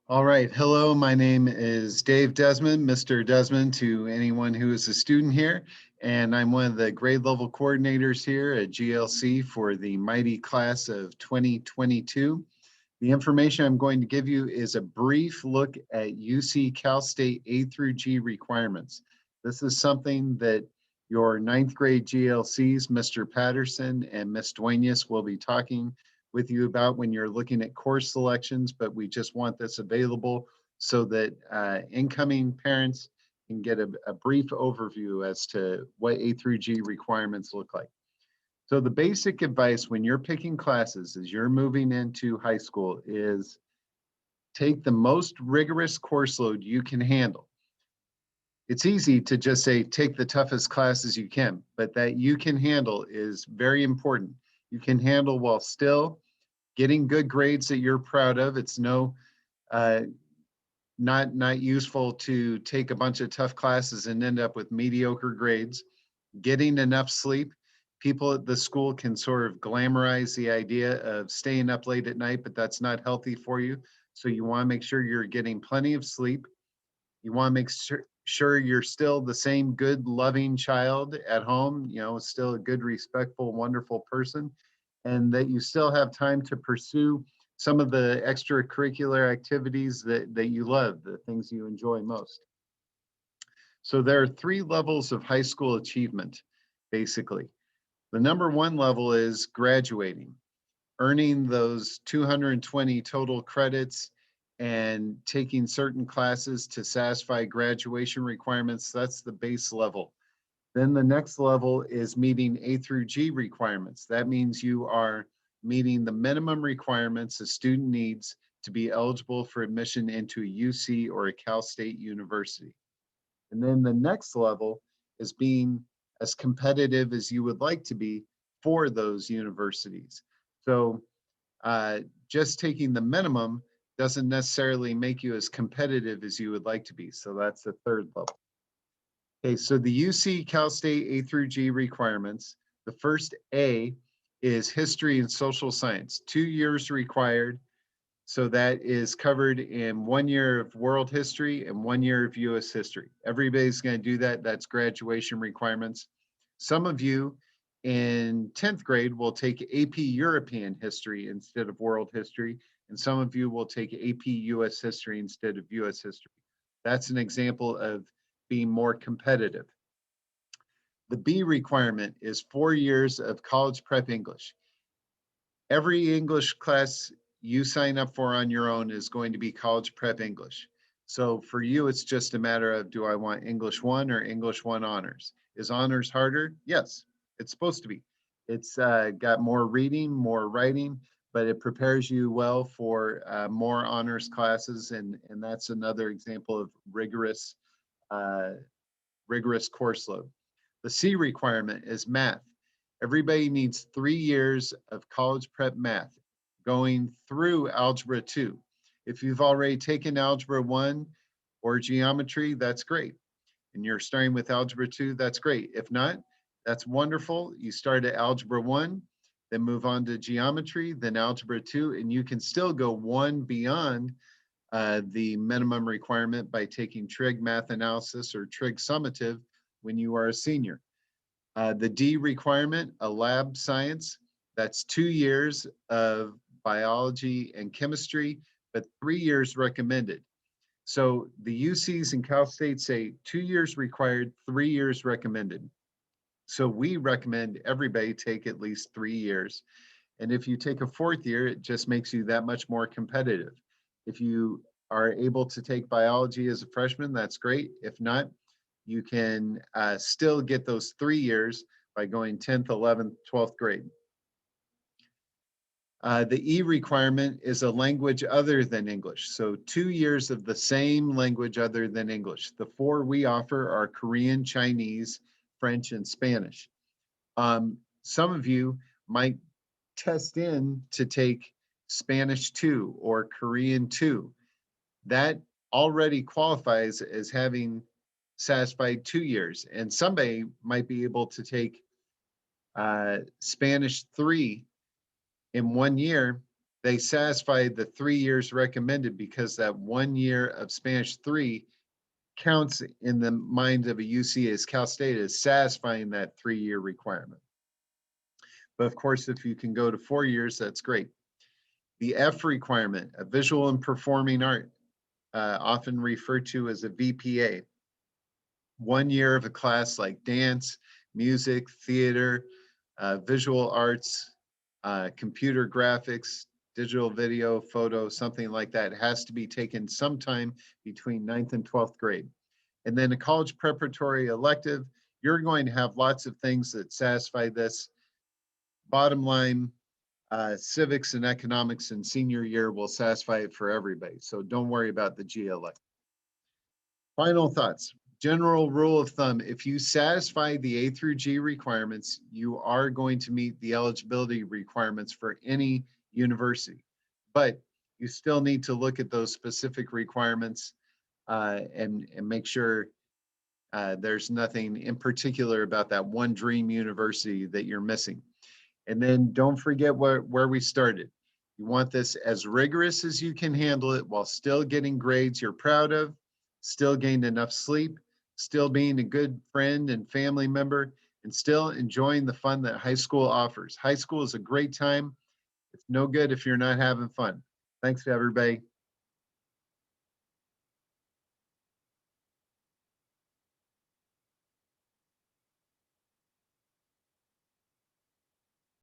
All right. Hello, my name is Dave Desmond, Mr. Desmond to anyone who is a student here. And I'm one of the grade level coordinators here at GLC for the mighty class of 2022. The information I'm going to give you is a brief look at UC Cal State A through G requirements. This is something that your ninth grade GLCs, Mr. Patterson and Ms. Duenas, will be talking with you about when you're looking at course selections, but we just want this available so that incoming parents can get a brief overview as to what A through G requirements look like. So the basic advice when you're picking classes as you're moving into high school is take the most rigorous course load you can handle. It's easy to just say, take the toughest classes you can, but that you can handle is very important. You can handle while still getting good grades that you're proud of. It's uh, not useful to take a bunch of tough classes and end up with mediocre grades. Getting enough sleep. People at the school can sort of glamorize the idea of staying up late at night, but that's not healthy for you. So you want to make sure you're getting plenty of sleep. You want to make sure you're still the same good, loving child at home, still a good, respectful, wonderful person, and that you still have time to pursue some of the extracurricular activities that you love, the things you enjoy most. So there are three levels of high school achievement, basically. The number one level is graduating, earning those 220 total credits and taking certain classes to satisfy graduation requirements. That's the base level. Then the next level is meeting A through G requirements. That means you are meeting the minimum requirements a student needs to be eligible for admission into a UC or a Cal State University. And then the next level is being as competitive as you would like to be for those universities. So just taking the minimum doesn't necessarily make you as competitive as you would like to be. So that's the third level. Okay, so the UC Cal State A through G requirements, the first A is history and social science, 2 years required. So that is covered in 1 year of world history and 1 year of US history. Everybody's going to do that. That's graduation requirements. Some of you in 10th grade will take AP European history instead of world history, and some of you will take AP US history instead of US history. That's an example of being more competitive. The B requirement is 4 years of college prep English. Every English class you sign up for on your own is going to be college prep English. So for you, it's just a matter of, do I want English 1 or English 1 honors? Is honors harder? Yes, it's supposed to be. It's got more reading, more writing, but it prepares you well for more honors classes, and that's another example of uh, rigorous course load. The C requirement is math. Everybody needs 3 years of college prep math going through Algebra 2. If you've already taken Algebra 1 or geometry, that's great. And you're starting with Algebra 2, that's great. If not, that's wonderful. You start at Algebra 1, then move on to geometry, then Algebra 2, and you can still go one beyond the minimum requirement by taking trig math analysis or trig summative when you are a senior. The D requirement, a lab science, that's 2 years of biology and chemistry, but 3 years recommended. So the UCs and Cal State say 2 years required, 3 years recommended. So we recommend everybody take at least 3 years. And if you take a 4th year, it just makes you that much more competitive. If you are able to take biology as a freshman, that's great. If not, you can still get those 3 years by going 10th, 11th, 12th grade. The E requirement is a language other than English. So 2 years of the same language other than English. The 4 we offer are Korean, Chinese, French, and Spanish. Some of you might test in to take Spanish 2 or Korean 2. That already qualifies as having satisfied 2 years. And somebody might be able to take Spanish 3 in 1 year they satisfy the 3 years recommended because that 1 year of Spanish 3 counts in the mind of a UC as Cal State as satisfying that 3-year requirement. But of course, if you can go to 4 years, that's great. The F requirement, a visual and performing art, often referred to as a VPA. 1 year of a class like dance, music, theater, visual arts, computer graphics, digital video, photo, something like that has to be taken sometime between 9th and 12th grade. And then a college preparatory elective, you're going to have lots of things that satisfy this. Bottom line, civics and economics in senior year will satisfy it for everybody. So don't worry about the GLA. Final thoughts. General rule of thumb, if you satisfy the A through G requirements, you are going to meet the eligibility requirements for any university. But you still need to look at those specific requirements and make sure there's nothing in particular about that one dream university that you're missing. And then don't forget where we started. You want this as rigorous as you can handle it while still getting grades you're proud of, still getting enough sleep, still being a good friend and family member, and still enjoying the fun that high school offers. High school is a great time. It's no good if you're not having fun. Thanks, everybody.